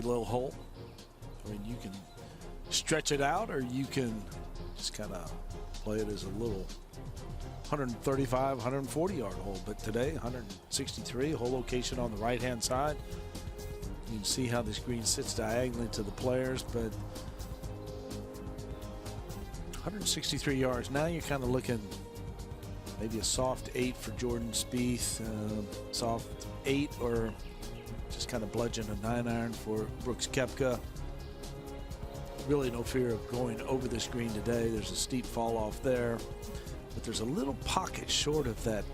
little hole. I mean, you can stretch it out, or you can just kind of play it as a little 135, 140 yard hole. But today, 163, hole location on the right hand side. You can see how this green sits diagonally to the players, but 163 yards. Now you're kind of looking maybe a soft 8 for Jordan Spieth, soft 8, or just kind of bludgeon a 9-iron for Brooks Koepka. Really no fear of going over this green today. There's a steep fall off there, but there's a little pocket short of that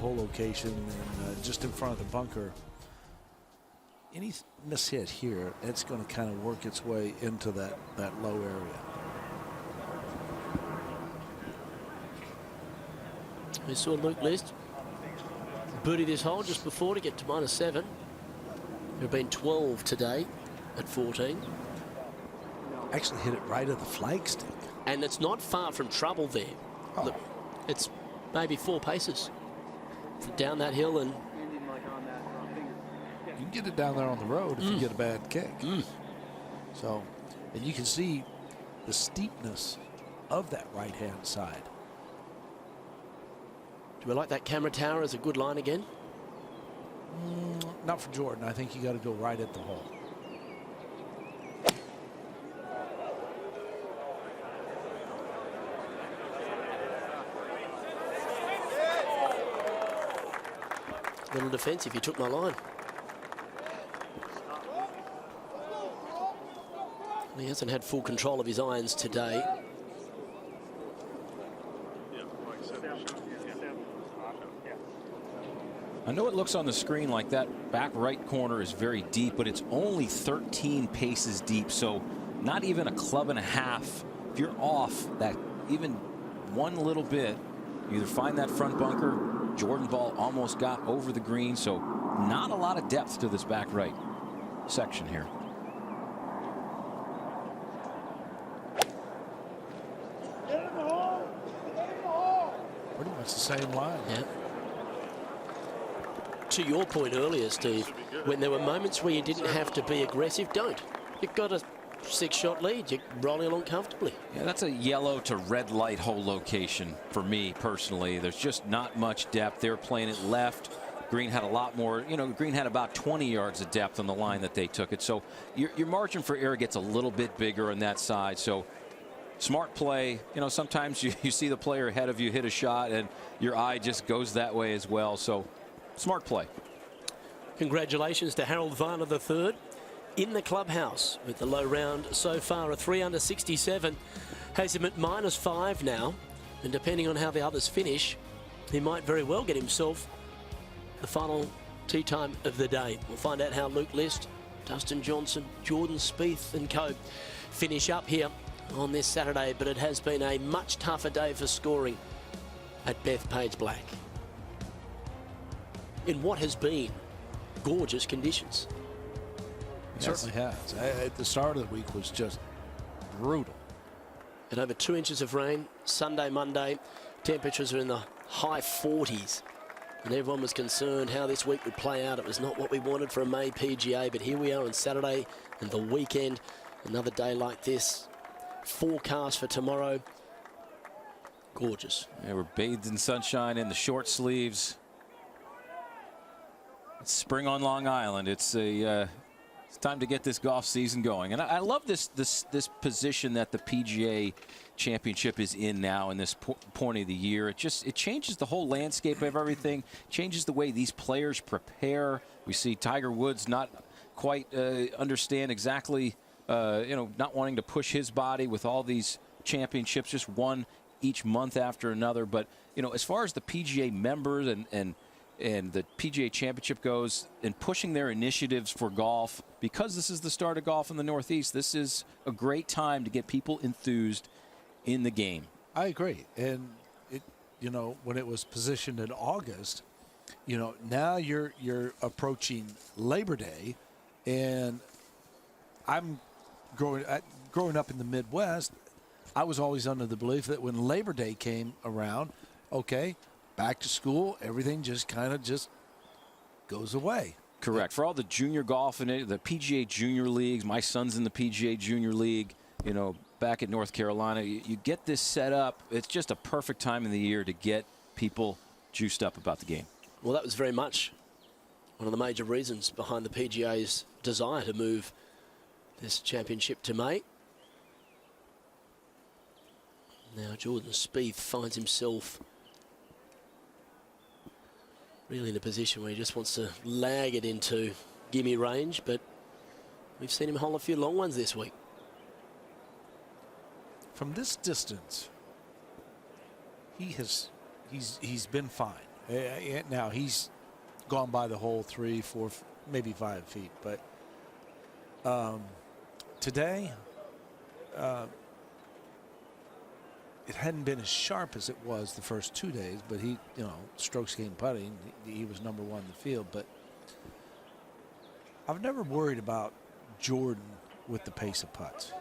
hole location and just in front of the bunker. Any mishit here, it's going to kind of work its way into that low area. We saw Luke List birdie this hole just before to get to -7. There have been 12 today at 14. Actually hit it right at the flagstick. And it's not far from trouble there. Oh. Look, it's maybe 4 paces down that hill, and you can get it down there on the road if you get a bad kick. So, and you can see the steepness of that right-hand side. Do we like that camera tower as a good line again? Not for Jordan. I think you got to go right at the hole. Little defensive, you took my line. He hasn't had full control of his irons today. I know it looks on the screen like that back right corner is very deep, but it's only 13 paces deep, so not even a club and a half. If you're off that even one little bit, you either find that front bunker. Jordan ball almost got over the green, so not a lot of depth to this back right section here. Pretty much the same line. Yeah. To your point earlier, Steve, when there were moments where you didn't have to be aggressive, don't. You've got a 6-shot lead. You're rolling along comfortably. Yeah, that's a yellow to red light hole location for me personally. There's just not much depth. They were playing it left. Green had a lot more. You know, Green had about 20 yards of depth on the line that they took it. So your margin for error gets a little bit bigger on that side. So smart play. You know, sometimes you see the player ahead of you hit a shot and your eye just goes that way as well. So smart play. Congratulations to Harold Varner III in the clubhouse with the low round so far. A 3 under 67 has him at -5 now, and depending on how the others finish, he might very well get himself the final tee time of the day. We'll find out how Luke List, Dustin Johnson, Jordan Spieth and co finish up here on this Saturday, but it has been a much tougher day for scoring at Bethpage Black in what has been gorgeous conditions. It certainly has. At the start of the week was just brutal. And over 2 inches of rain Sunday, Monday. Temperatures are in the high 40s. And everyone was concerned how this week would play out. It was not what we wanted for a May PGA, but here we are on Saturday and the weekend. Another day like this. Forecast for tomorrow. Gorgeous. Yeah, we're bathed in sunshine in the short sleeves. It's spring on Long Island. It's time to get this golf season going, and I love this position that the PGA Championship is in now in this point of the year. It changes the whole landscape of everything. Changes the way these players prepare. We see Tiger Woods not quite understand exactly, not wanting to push his body with all these championships, just one each month after another. But as far as the PGA members and the PGA Championship goes, and pushing their initiatives for golf, because this is the start of golf in the Northeast, this is a great time to get people enthused in the game. I agree. And when it was positioned in August, now you're approaching Labor Day, and I'm growing up in the Midwest, I was always under the belief that when Labor Day came around, okay, back to school, everything just kind of goes away. Correct. For all the junior golf and the PGA Junior Leagues, my son's in the PGA Junior League, you know, back at North Carolina, you get this set up. It's just a perfect time of the year to get people juiced up about the game. Well, that was very much one of the major reasons behind the PGA's desire to move this championship to May. Now Jordan Spieth finds himself really in a position where he just wants to lag it into gimme range, but we've seen him hole a few long ones this week. From this distance, he's been fine. Now he's gone by the hole 3, 4, maybe 5 feet, but today it hadn't been as sharp as it was the first 2 days, but he, you know, strokes gained putting, he was #1 in the field. But I've never worried about Jordan with the pace of putts.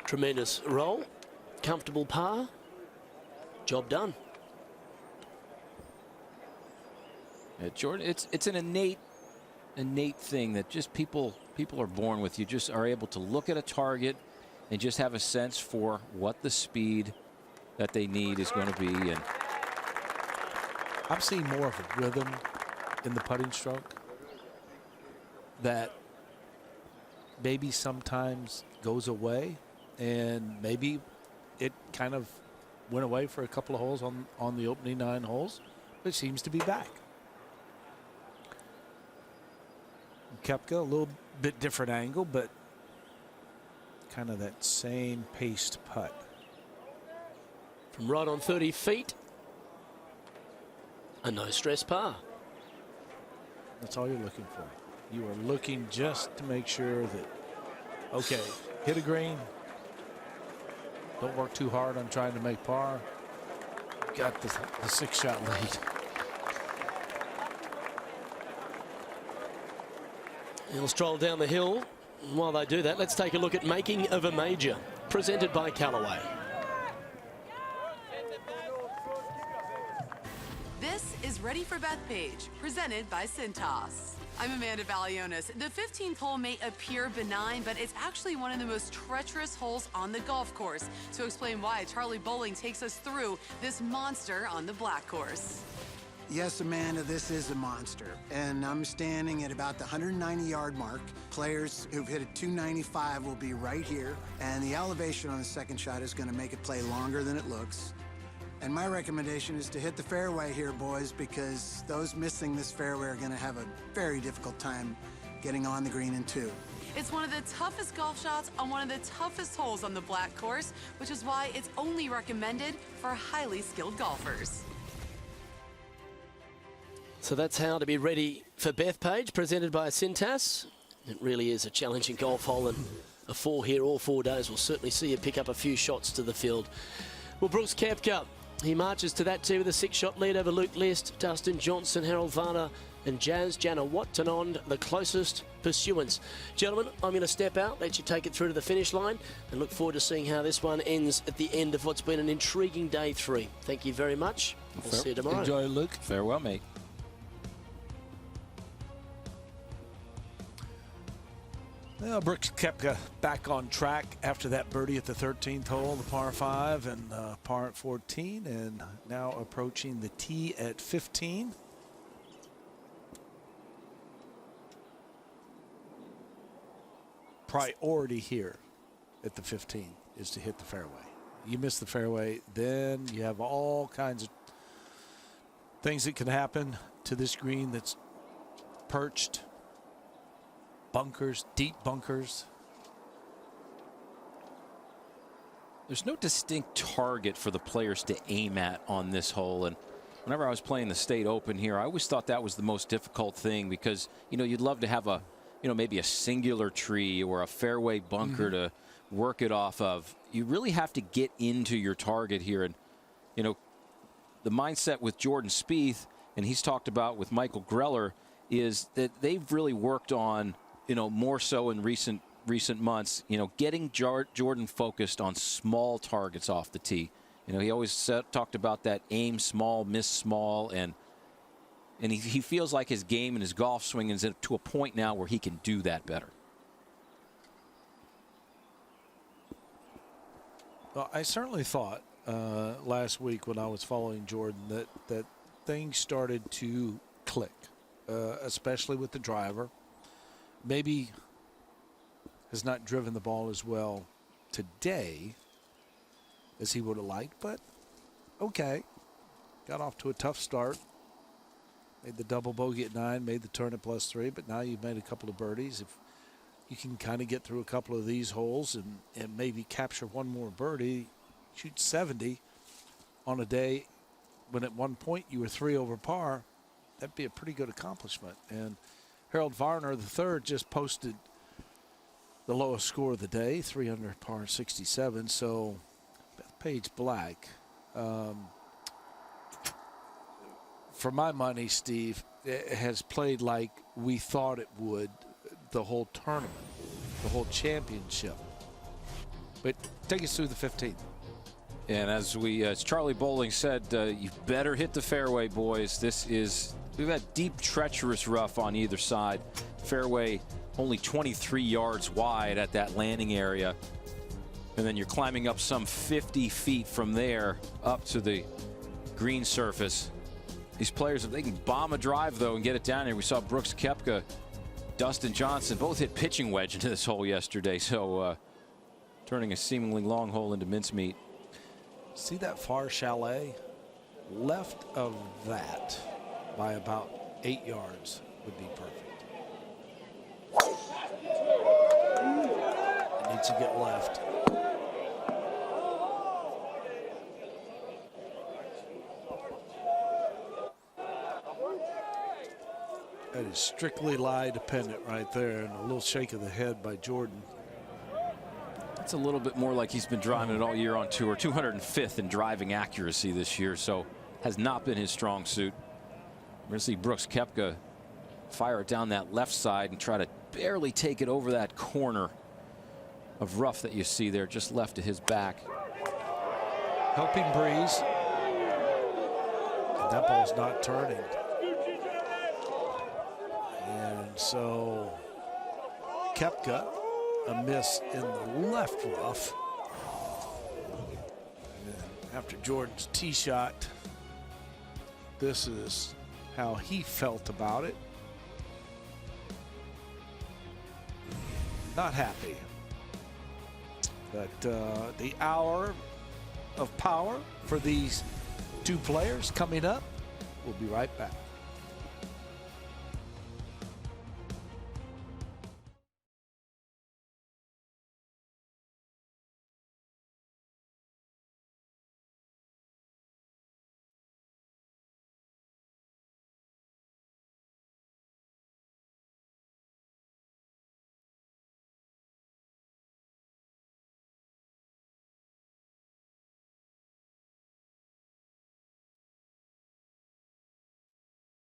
Tremendous roll, comfortable par, job done. Yeah, Jordan, it's an innate thing that just people are born with. You just are able to look at a target and just have a sense for what the speed that they need is going to be. And I'm seeing more of a rhythm in the putting stroke that maybe sometimes goes away, and maybe it kind of went away for a couple of holes on the opening 9 holes, but it seems to be back. Koepka, a little bit different angle, but kind of that same paced putt. From right on 30 feet, a no stress par. That's all you're looking for. You are looking just to make sure that, okay, hit a green. Don't work too hard on trying to make par. Got the 6-shot lead. He'll stroll down the hill. And while they do that, let's take a look at Making of a Major, presented by Callaway. This is Ready for Bethpage, presented by Cintas. I'm Amanda Valionis. The 15th hole may appear benign, but it's actually one of the most treacherous holes on the golf course. To explain why, Charlie Bowling takes us through this monster on the black course. Yes, Amanda, this is a monster. And I'm standing at about the 190-yard mark. Players who've hit a 295 will be right here. And the elevation on the second shot is going to make it play longer than it looks. And my recommendation is to hit the fairway here, boys, because those missing this fairway are going to have a very difficult time getting on the green in 2. It's one of the toughest golf shots on one of the toughest holes on the black course, which is why it's only recommended for highly skilled golfers. So that's how to be ready for Bethpage, presented by Cintas. It really is a challenging golf hole, and a 4 here all 4 days will certainly see you pick up a few shots to the field. Well, Brooks Koepka, he marches to that tee with a 6-shot lead over Luke List, Dustin Johnson, Harold Varner, and Jazz Janawattanond, the closest pursuance. Gentlemen, I'm going to step out, let you take it through to the finish line, and look forward to seeing how this one ends at the end of what's been an intriguing day 3. Thank you very much. We'll see you tomorrow. Enjoy, Luke. farewell, mate. Well, Brooks Koepka back on track after that birdie at the 13th hole, the par 5, and par at 14, and now approaching the tee at 15. Priority here at the 15 is to hit the fairway. You miss the fairway, then you have all kinds of things that can happen to this green that's perched. Bunkers, deep bunkers. There's no distinct target for the players to aim at on this hole. And whenever I was playing the State Open here, I always thought that was the most difficult thing, because, you know, you'd love to have a, you know, maybe a singular tree or a fairway bunker to work it off of. You really have to get into your target here. And, you know, the mindset with Jordan Spieth, and he's talked about with Michael Greller, is that they've really worked on, you know, more so in recent months, you know, getting Jordan focused on small targets off the tee. You know, he always talked about that aim small, miss small, and he feels like his game and his golf swing is to a point now where he can do that better. Well, I certainly thought last week when I was following Jordan that things started to click, especially with the driver. Maybe has not driven the ball as well today as he would have liked, but okay. Got off to a tough start. Made the double bogey at 9, made the turn at +3, but now you've made a couple of birdies. If you can kind of get through a couple of these holes and maybe capture one more birdie, shoot 70 on a day when at one point you were 3 over par, that'd be a pretty good accomplishment. And Harold Varner III just posted the lowest score of the day, 3 under par 67. So Bethpage Black, for my money, Steve, it has played like we thought it would the whole tournament, the whole championship. But take us through the 15th. And as Charlie Bowling said, you better hit the fairway, boys. We've got deep, treacherous rough on either side. Fairway only 23 yards wide at that landing area. And then you're climbing up some 50 feet from there up to the green surface. These players, if they can bomb a drive, though, and get it down here. We saw Brooks Koepka, Dustin Johnson both hit pitching wedge into this hole yesterday. So turning a seemingly long hole into mincemeat. See that far chalet? Left of that by about 8 yards would be perfect. It needs to get left. That is strictly lie dependent right there, and a little shake of the head by Jordan. It's a little bit more like he's been driving it all year on tour. 205th in driving accuracy this year, so has not been his strong suit. We're going to see Brooks Koepka fire it down that left side and try to barely take it over that corner of rough that you see there just left of his back. Helping breeze. And that ball's not turning. And so Koepka, a miss in the left rough. And after Jordan's tee shot, this is how he felt about it. Not happy. But the hour of power for these two players coming up. We'll be right back.